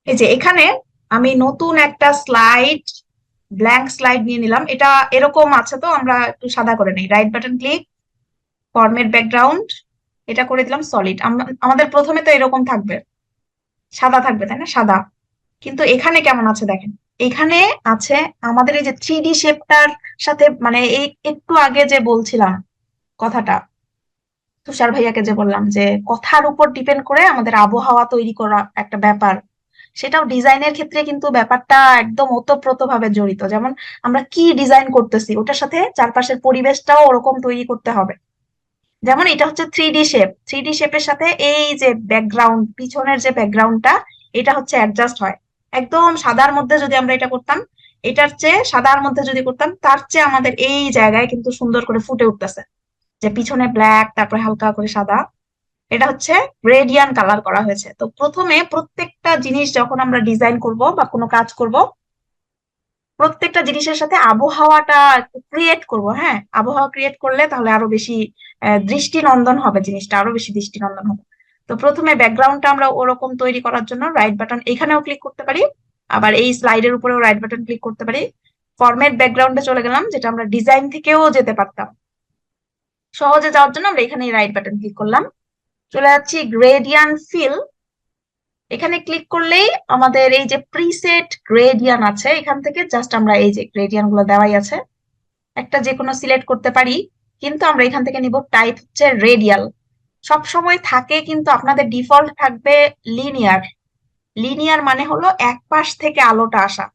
এই যে এখানে আমি নতুন একটা স্লাইড, ব্ল্যাঙ্ক স্লাইড নিয়ে নিলাম। এটা এরকম আছে, তো আমরা একটু সাদা করে নিই। Right button click, format background, এটা করে দিলাম সলিড। আমাদের প্রথমে তো এরকম থাকবে, সাদা থাকবে, তাই না? সাদা। কিন্তু এখানে কেমন আছে দেখেন, এখানে আছে আমাদের এই যে 3D শেপটার সাথে, মানে এই একটু আগে যে বলছিলাম কথাটা, তুষার ভাইয়াকে যে বললাম যে কথার উপর ডিপেন্ড করে আমাদের আবহাওয়া তৈরি করা একটা ব্যাপার, সেটাও ডিজাইনের ক্ষেত্রে কিন্তু ব্যাপারটা একদম ওতপ্রোত ভাবে জড়িত। যেমন আমরা কি ডিজাইন করতেছি ওটার সাথে চারপাশের পরিবেশটাও ওরকম তৈরি করতে হবে। যেমন এটা হচ্ছে 3D শেপ, 3D শেপের সাথে এই যে ব্যাকগ্রাউন্ড, পিছনের যে ব্যাকগ্রাউন্ডটা, এটা হচ্ছে অ্যাডজাস্ট হয়। একদম সাদার মধ্যে যদি আমরা এটা করতাম, এটার চেয়ে সাদার মধ্যে যদি করতাম, তার চেয়ে আমাদের এই জায়গায় কিন্তু সুন্দর করে ফুটে উঠতেছে যে পিছনে ব্ল্যাক, তারপরে হালকা করে সাদা। এটা হচ্ছে গ্রেডিয়ান কালার করা হয়েছে। তো প্রথমে প্রত্যেকটা জিনিস যখন আমরা ডিজাইন করব বা কোনো কাজ করব, প্রত্যেকটা জিনিসের সাথে আবহাওয়াটা ক্রিয়েট করব। হ্যাঁ, আবহাওয়া ক্রিয়েট করলে তাহলে আরো বেশি দৃষ্টিনন্দন হবে, জিনিসটা আরো বেশি দৃষ্টিনন্দন হবে। তো প্রথমে ব্যাকগ্রাউন্ডটা আমরা ওরকম তৈরি করার জন্য রাইট বাটন এখানেও ক্লিক করতে পারি, আবার এই স্লাইডের উপরেও রাইট বাটন ক্লিক করতে পারি। ফরম্যাট ব্যাকগ্রাউন্ডে চলে গেলাম, যেটা আমরা ডিজাইন থেকেও যেতে পারতাম। সহজে যাওয়ার জন্য আমরা এখানে রাইট বাটন ক্লিক করলাম, চলে যাচ্ছি গ্রেডিয়ান ফিল। এখানে ক্লিক করলেই আমাদের এই যে প্রিসেট গ্রেডিয়ান আছে, এখান থেকে জাস্ট আমরা এই যে গ্রেডিয়ান গুলো দেওয়াই আছে, একটা যে কোনো সিলেক্ট করতে পারি। কিন্তু আমরা এখান থেকে নিব টাইপ হচ্ছে রেডিয়াল। সব সময় থাকে কিন্তু আপনাদের ডিফল্ট থাকবে লিনিয়ার। লিনিয়ার মানে হলো এক পাশ থেকে আলোটা আসা।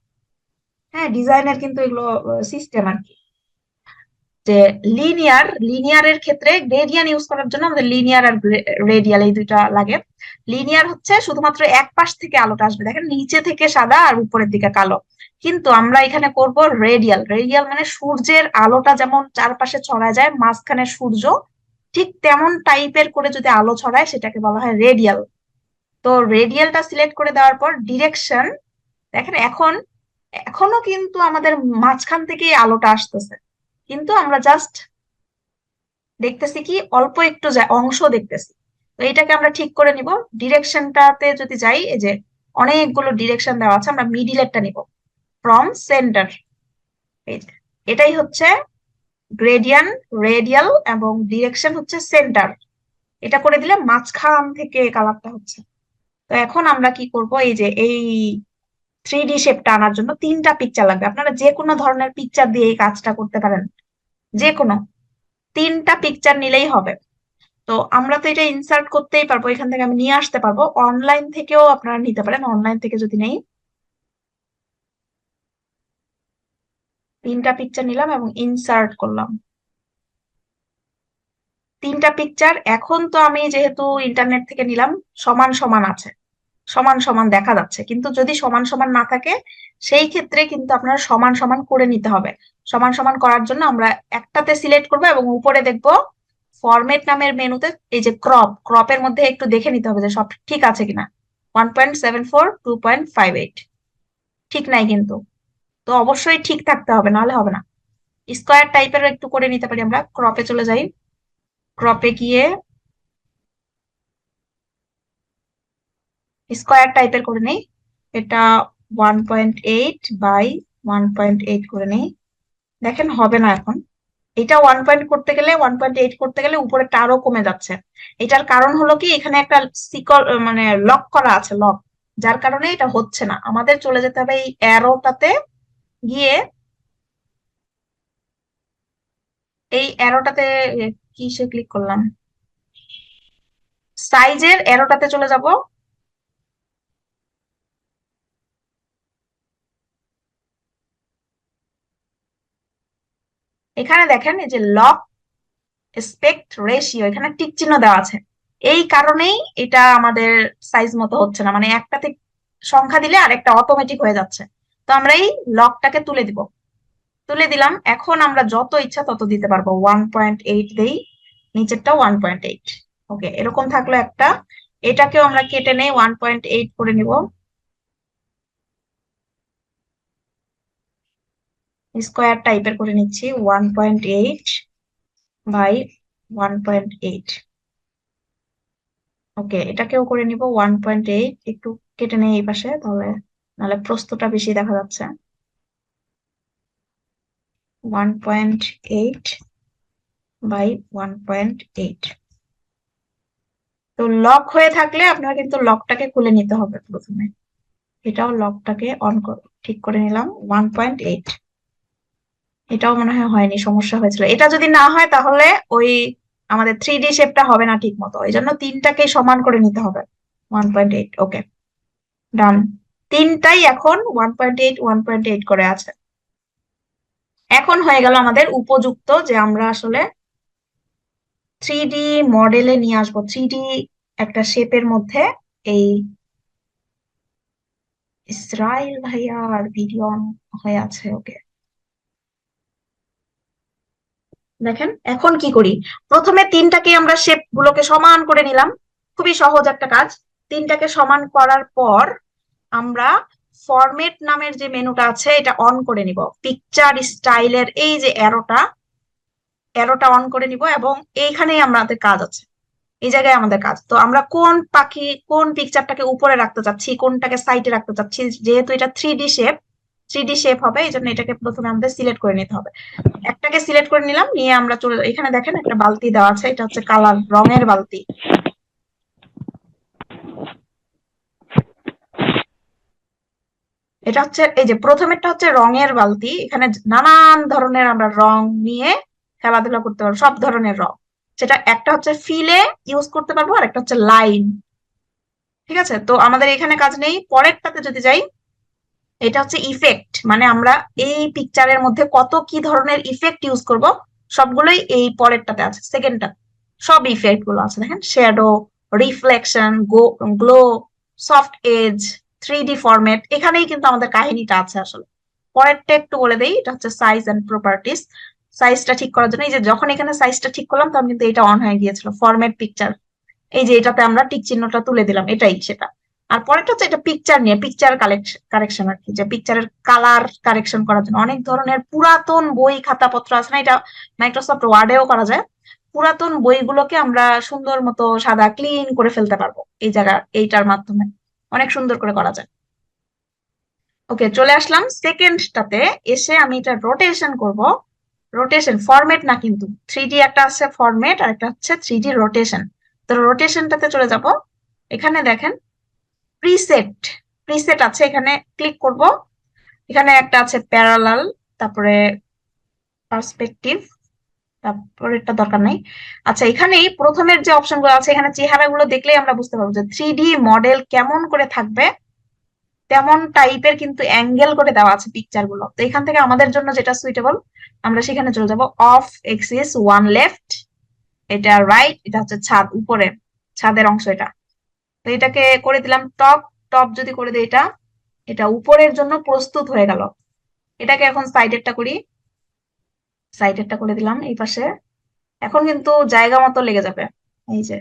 হ্যাঁ, ডিজাইনের কিন্তু এগুলো সিস্টেম আর কি, যে লিনিয়ারের ক্ষেত্রে গ্রেডিয়ান ইউজ করার জন্য আমাদের লিনিয়ার আর রেডিয়াল এই দুইটা লাগে। লিনিয়ার হচ্ছে শুধুমাত্র এক পাশ থেকে আলোটা আসবে, দেখেন নিচে থেকে সাদা আর উপরের দিকে কালো। কিন্তু আমরা এখানে করব রেডিয়াল। রেডিয়াল মানে সূর্যের আলোটা যেমন চারপাশে ছড়ায় যায়, মাঝখানে সূর্য, ঠিক তেমন টাইপের করে যদি আলো ছড়ায় সেটাকে বলা হয় রেডিয়াল। তো রেডিয়ালটা সিলেক্ট করে দেওয়ার পর ডিরেকশন, দেখেন এখন এখনো কিন্তু আমাদের মাঝখান থেকেই আলোটা আসতেছে, কিন্তু আমরা জাস্ট দেখতেছি কি অল্প একটু অংশ দেখতেছি। তো এটাকে আমরা ঠিক করে নিব। ডিরেকশনটাতে যদি যাই, এই যে অনেকগুলো ডিরেকশন দেওয়া আছে, আমরা মিডিলেরটা নিব, ফ্রম সেন্টার। এটাই হচ্ছে গ্রেডিয়ান, রেডিয়াল, এবং ডিরেকশন হচ্ছে সেন্টার। এটা করে দিলে মাঝখান থেকে কালারটা হচ্ছে। তো এখন আমরা কি করব, এই যে এই 3D শেপটা আনার জন্য তিনটা পিকচার লাগবে। আপনারা যে কোনো ধরনের পিকচার দিয়ে এই কাজটা করতে পারেন, যে কোনো তিনটা পিকচার নিলেই হবে। তো আমরা তো এটা ইনসার্ট করতেই পারবো, এখান থেকে আমি নিয়ে আসতে পারবো, অনলাইন থেকেও আপনারা নিতে পারেন। অনলাইন থেকে যদি নেই, তিনটা পিকচার নিলাম এবং ইনসার্ট করলাম। তিনটা পিকচার এখন তো আমি যেহেতু ইন্টারনেট থেকে নিলাম, সমান সমান আছে, সমান সমান দেখা যাচ্ছে। কিন্তু যদি সমান সমান না থাকে, সেই ক্ষেত্রে কিন্তু আপনার সমান সমান করে নিতে হবে। সমান সমান করার জন্য আমরা একটাতে সিলেক্ট করবো এবং উপরে দেখবো ফরম্যাট নামের মেনুতে এই যে ক্রপের মধ্যে একটু দেখে নিতে হবে যে সব ঠিক আছে কিনা। 1.74, 2.58 ঠিক নাই কিন্তু, তো অবশ্যই ঠিক থাকতে হবে, নাহলে হবে না। স্কোয়ার টাইপের একটু করে নিতে পারি, আমরা ক্রপে চলে যাই। ক্রপে গিয়ে স্কোয়ার টাইপের করে নেই, এটা 1.8 বাই 1.8 করে নেই। দেখেন হবে না এখন। এটা 1 পয়েন্ট করতে গেলে, 1.8 করতে গেলে উপরেরটা আরো কমে যাচ্ছে। এটার কারণ হলো কি, এখানে একটা সিকল মানে লক করা আছে, লক, যার কারণে এটা হচ্ছে না। আমাদের চলে যেতে হবে এই অ্যারোটাতে গিয়ে, এই অ্যারোটাতে কিসে ক্লিক করলাম, সাইজের অ্যারোটাতে চলে যাব। এখানে দেখেন এই যে লক স্পেক্ট রেশিও, এখানে টিক চিহ্ন দেওয়া আছে। এই কারণেই এটা আমাদের সাইজ মতো হচ্ছে না, মানে একটাতে সংখ্যা দিলে আরেকটা অটোমেটিক হয়ে যাচ্ছে। তো আমরা এই লকটাকে তুলে দিব, তুলে দিলাম। এখন আমরা যত ইচ্ছা তত দিতে পারবো, 1.8 দেই, নিচেরটা 1.8। ওকে, এরকম থাকলো একটা। এটাকেও আমরা কেটে নেই, 1.8 করে নিব। স্কোয়ার টাইপের করে নিচ্ছি, 1.8 বাই 1.8। ওকে, এটাকেও করে নিব 1.8, একটু কেটে নেই এই পাশে, তাহলে নাহলে প্রস্থটা বেশি দেখা যাচ্ছে। 1.8 বাই 1.8। তো লক হয়ে থাকলে আপনার কিন্তু লকটাকে খুলে নিতে হবে প্রথমে। এটাও লকটাকে অন করে ঠিক করে নিলাম। 1.8। এটাও মনে হয় হয়নি, সমস্যা হয়েছিল। এটা যদি না হয় তাহলে ওই আমাদের 3D শেপটা হবে না ঠিক মতো, এই জন্য তিনটাকেই সমান করে নিতে হবে। 1.8, ওকে, ডান। তিনটাই এখন 1.8 1.8 করে আছে। এখন হয়ে গেল আমাদের উপযুক্ত যে আমরা আসলে 3D মডেলে নিয়ে আসবো, 3D একটা শেপের মধ্যে। এই ইসরায়েল ভাইয়ার ভিডিও অন হয়ে আছে, ওকে। দেখেন এখন কি করি, প্রথমে তিনটাকে আমরা শেপ গুলোকে সমান করে নিলাম। খুবই সহজ একটা কাজ। তিনটাকে সমান করার পর আমরা ফরমেট নামের যে মেনুটা আছে এটা অন করে নিব। পিকচার স্টাইলের এই যে অ্যারোটা অন করে নিব, এবং এইখানেই আমাদের কাজ আছে। এই জায়গায় আমাদের কাজ, তো আমরা কোন পাখি কোন পিকচারটাকে উপরে রাখতে চাচ্ছি, কোনটাকে সাইডে রাখতে চাচ্ছি। যেহেতু এটা 3D শেপ হবে, এই জন্য এটাকে প্রথমে আমাদের সিলেক্ট করে নিতে হবে। একটাকে সিলেক্ট করে নিলাম, নিয়ে আমরা চলে এখানে দেখেন একটা বালতি দেওয়া আছে, এটা হচ্ছে কালার রঙের বালতি। এটা হচ্ছে এই যে প্রথমেরটা হচ্ছে রঙের বালতি। এখানে নানান ধরনের আমরা রং নিয়ে খেলাধুলা করতে পারবো, সব ধরনের রং। সেটা একটা হচ্ছে ফিলে ইউজ করতে পারবো, আর একটা হচ্ছে লাইন। ঠিক আছে, তো আমাদের এখানে কাজ নেই। পরেরটাতে যদি যাই, এটা হচ্ছে ইফেক্ট, মানে আমরা এই পিকচারের মধ্যে কত কি ধরনের ইফেক্ট ইউজ করব সবগুলোই এই পরেরটাতে আছে। সেকেন্ডটা সব ইফেক্ট গুলো আছে, দেখেন, shadow, reflection, glow, soft edge, 3D format, এখানেই কিন্তু আমাদের কাহিনীটা আছে আসলে। পরেরটা একটু বলে দেই, এটা হচ্ছে সাইজ এন্ড প্রপার্টিস। সাইজটা ঠিক করার জন্য এই যে যখন এখানে সাইজটা ঠিক করলাম তখন কিন্তু এটা অন হয়ে গিয়েছিল, ফরম্যাট পিকচার। এই যে এটাতে আমরা টিক চিহ্নটা তুলে দিলাম, এটাই সেটা। আর পরেরটা হচ্ছে এটা পিকচার নিয়ে, পিকচার কারেকশন আর কি, যে পিকচারের কালার কারেকশন করার জন্য অনেক ধরনের পুরাতন বই খাতাপত্র আছে না, এটা মাইক্রোসফট ওয়ার্ডেও করা যায়। পুরাতন বইগুলোকে আমরা সুন্দর মতো সাদা ক্লিন করে ফেলতে পারবো এই জায়গা, এইটার মাধ্যমে অনেক সুন্দর করে করা যায়। ওকে, চলে আসলাম সেকেন্ডটাতে। এসে আমি এটা রোটেশন করব। রোটেশন ফরম্যাট না কিন্তু, 3D একটা আছে ফরম্যাট, আর একটা হচ্ছে 3D রোটেশন। তো রোটেশনটাতে চলে যাব। এখানে দেখেন প্রিসেট, প্রিসেট আছে, এখানে ক্লিক করব। এখানে একটা আছে প্যারালাল, তারপরে পার্সপেক্টিভ, তারপরে এটা দরকার নাই। আচ্ছা, এখানেই প্রথমের যে অপশন গুলো আছে, এখানে চেহারাগুলো দেখলেই আমরা বুঝতে পারবো যে 3D মডেল কেমন করে থাকবে, তেমন টাইপের কিন্তু অ্যাঙ্গেল করে দেওয়া আছে পিকচার গুলো। তো এখান থেকে আমাদের জন্য যেটা সুইটেবল আমরা সেখানে চলে যাব। অফ এক্সিস 1 লেফট, এটা রাইট, এটা হচ্ছে ছাদ, উপরে ছাদের অংশ এটা। তো এটাকে করে দিলাম টপ। টপ যদি করে দিই, এটা এটা উপরের জন্য প্রস্তুত হয়ে গেল। এটাকে এখন সাইডেরটা করি। সাইডেরটা করে দিলাম এই পাশে। এখন কিন্তু জায়গা মতো লেগে যাবে, এই যে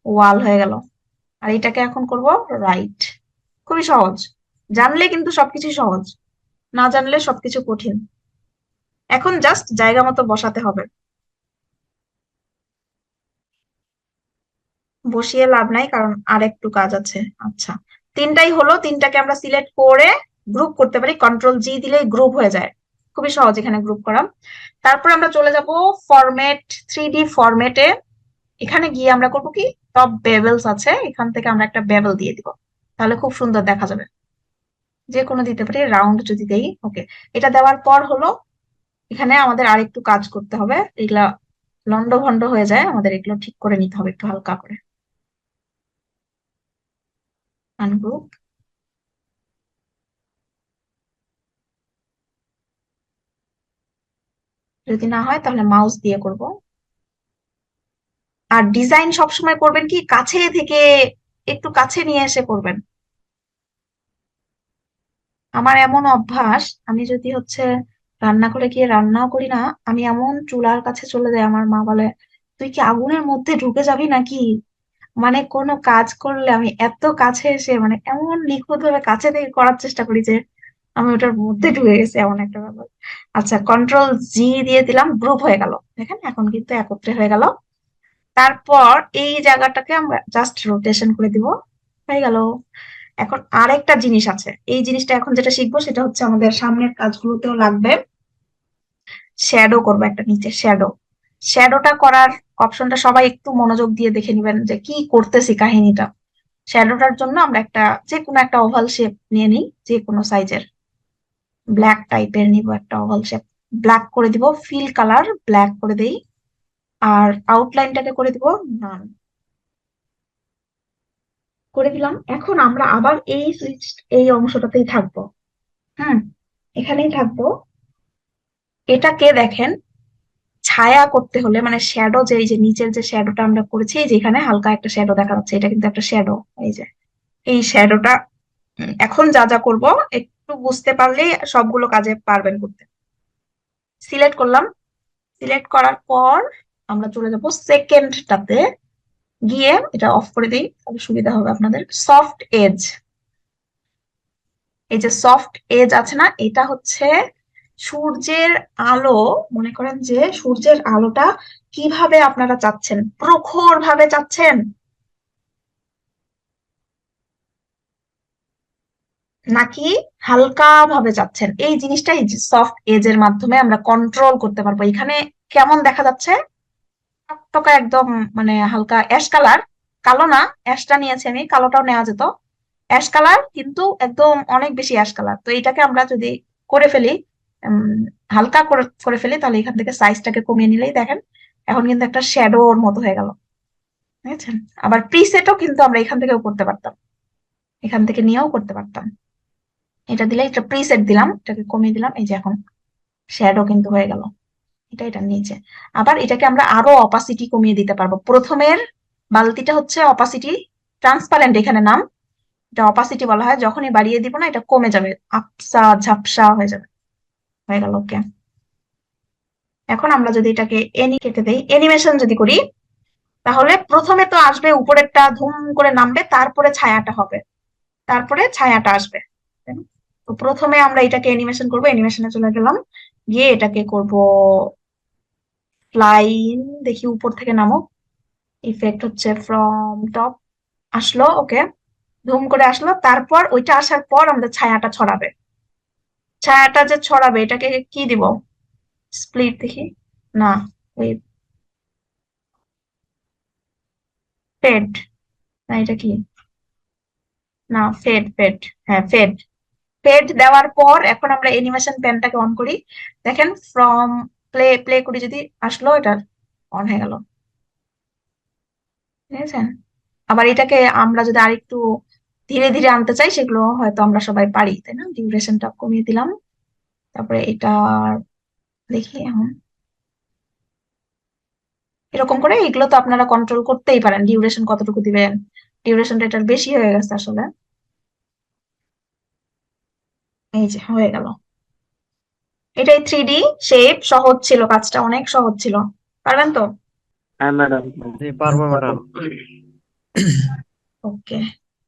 ওয়াল হয়ে গেল। আর এটাকে এখন করব রাইট। খুবই সহজ, জানলে কিন্তু সবকিছু সহজ, না জানলে সবকিছু কঠিন। এখন জাস্ট জায়গা মতো বসাতে হবে। বসিয়ে লাভ নাই, কারণ আর একটু কাজ আছে। আচ্ছা, তিনটাই হলো, তিনটাকে আমরা সিলেক্ট করে গ্রুপ করতে পারি, কন্ট্রোল G দিলেই গ্রুপ হয়ে যায়। খুবই সহজ এখানে গ্রুপ করা। তারপর আমরা চলে যাব ফরম্যাট, 3D ফরম্যাটে। এখানে গিয়ে আমরা করবো কি, টপ বেভেলস আছে, এখান থেকে আমরা একটা বেভেল দিয়ে দিব, তাহলে খুব সুন্দর দেখা যাবে। যে কোনো দিতে পারি, রাউন্ড যদি দেই, ওকে। এটা দেওয়ার পর হলো এখানে আমাদের আরেকটু কাজ করতে হবে, এগুলা লন্ড ভন্ড হয়ে যায়, আমাদের এগুলো ঠিক করে নিতে হবে একটু হালকা করে। আনগ্রুপ, যদি না হয় তাহলে মাউস দিয়ে করব। আর ডিজাইন সবসময় করবেন কি কাছে থেকে, একটু কাছে নিয়ে এসে করবেন। আমার এমন অভ্যাস, আমি যদি হচ্ছে রান্না করে গিয়ে রান্নাও করি না, আমি এমন চুলার কাছে চলে যাই, আমার মা বলে তুই কি আগুনের মধ্যে ঢুকে যাবি নাকি। মানে কোনো কাজ করলে আমি এত কাছে এসে, মানে এমন নিখুঁত ভাবে কাছে থেকে করার চেষ্টা করি যে আমি ওটার মধ্যে ঢুকে গেছি, এমন একটা ব্যাপার। আচ্ছা, কন্ট্রোল G দিয়ে দিলাম, গ্রুপ হয়ে গেল। দেখেন এখন কিন্তু একত্রে হয়ে গেল। তারপর এই জায়গাটাকে আমরা জাস্ট রোটেশন করে দিব, হয়ে গেল। এখন আরেকটা জিনিস আছে, এই জিনিসটা এখন যেটা শিখবো সেটা হচ্ছে আমাদের সামনের কাজগুলোতেও লাগবে। শ্যাডো করবো একটা নিচে, শ্যাডো। শ্যাডোটা করার অপশনটা সবাই একটু মনোযোগ দিয়ে দেখে নিবেন যে কি করতেছি কাহিনীটা। শ্যাডোটার জন্য আমরা একটা যে কোনো একটা ওভাল শেপ নিয়ে নিই, যে কোনো সাইজের ব্ল্যাক টাইপের নিব একটা ওভাল শেপ। ব্ল্যাক করে দিব, ফিল কালার ব্ল্যাক করে দেই, আর আউটলাইনটাকে করে দিব নান করে দিলাম। এখন আমরা আবার এই সুইচ, এই অংশটাতেই থাকবো। হুম, এখানেই থাকবো। এটাকে দেখেন ছায়া করতে হলে মানে শ্যাডো, যে এই যে নিচের যে শ্যাডোটা আমরা করেছি, এই যে এখানে হালকা একটা শ্যাডো দেখা যাচ্ছে, এটা কিন্তু একটা শ্যাডো। এই যে এই শ্যাডোটা এখন যা যা করব একটু বুঝতে পারলেই সবগুলো কাজে পারবেন করতে। সিলেক্ট করলাম, সিলেক্ট করার পর আমরা চলে যাব সেকেন্ডটাতে, গিয়ে এটা অফ করে দিই তাহলে সুবিধা হবে আপনাদের। সফট এজ, এই যে সফট এজ আছে না, এটা হচ্ছে সূর্যের আলো। মনে করেন যে সূর্যের আলোটা কিভাবে আপনারা চাচ্ছেন, প্রখর ভাবে চাচ্ছেন নাকি হালকা ভাবে চাচ্ছেন, এই জিনিসটাই সফট এজ এর মাধ্যমে আমরা কন্ট্রোল করতে পারবো। এখানে কেমন দেখা যাচ্ছে, টকটকা একদম, মানে হালকা অ্যাশ কালার, কালো না, অ্যাশটা নিয়েছি আমি, কালোটাও নেওয়া যেত। অ্যাশ কালার কিন্তু একদম অনেক বেশি অ্যাশ কালার। তো এটাকে আমরা যদি করে ফেলি, উম, হালকা করে করে ফেলি, তাহলে এখান থেকে সাইজটাকে কমিয়ে নিলেই দেখেন এখন কিন্তু একটা শ্যাডোর মতো হয়ে গেল, বুঝেছেন? আবার প্রিসেটও কিন্তু আমরা এখান থেকেও করতে পারতাম, এখান থেকে নিয়েও করতে পারতাম। এটা দিলে, এটা প্রিসেট দিলাম, এটাকে কমিয়ে দিলাম, এই যে এখন শ্যাডো কিন্তু হয়ে গেল। এটার নিচে আবার এটাকে আমরা আরো অপাসিটি কমিয়ে দিতে পারবো। প্রথমের বালতিটা হচ্ছে অপাসিটি ট্রান্সপারেন্ট, এখানে নাম, এটা অপাসিটি বলা হয়। যখনই বাড়িয়ে দিব না, এটা কমে যাবে, আবসা ঝাপসা হয়ে যাবে। হয়ে গেল, ওকে। এখন আমরা যদি এটাকে এনি কেটে দেই, অ্যানিমেশন যদি করি, তাহলে প্রথমে তো আসবে উপরেরটা ধুম করে নামবে, তারপরে ছায়াটা হবে, তারপরে ছায়াটা আসবে, তাই না? তো প্রথমে আমরা এটাকে অ্যানিমেশন করবো, অ্যানিমেশনে চলে গেলাম, গিয়ে এটাকে করব লাইন, দেখি উপর থেকে নামো। ইফেক্ট হচ্ছে ফ্রম টপ, আসলো, ওকে, ধুম করে আসলো। তারপর ওইটা আসার পর আমরা ছায়াটা ছড়াবে, ছায়াটা যে ছড়াবে এটাকে কি দিব, স্প্লিট দেখি, না, ওই ফেড, না এটা কি, না ফেড, ফেড, হ্যাঁ ফেড। ফেড দেওয়ার পর এখন আমরা অ্যানিমেশন প্যানটাকে অন করি, দেখেন ফ্রম প্লে, প্লে করি যদি, আসলো, এটা অন হয়ে গেল, ঠিক আছে? আবার এটাকে আমরা যদি আরেকটু ধীরে ধীরে আনতে চাই, সেগুলো হয়তো আমরা সবাই পারি, তাই না? ডিউরেশনটা কমিয়ে দিলাম, তারপরে এটা দেখি এখন এরকম করে, এগুলো তো আপনারা কন্ট্রোল করতেই পারেন, ডিউরেশন কতটুকু দিবেন। ডিউরেশনটা এটার বেশি হয়ে গেছে আসলে। এই যে হয়ে গেল, এটাই 3D শেপ। সহজ ছিল, কাজটা অনেক সহজ ছিল, পারবেন তো? হ্যাঁ ম্যাডাম। জি পারবো ম্যাডাম। ওকে।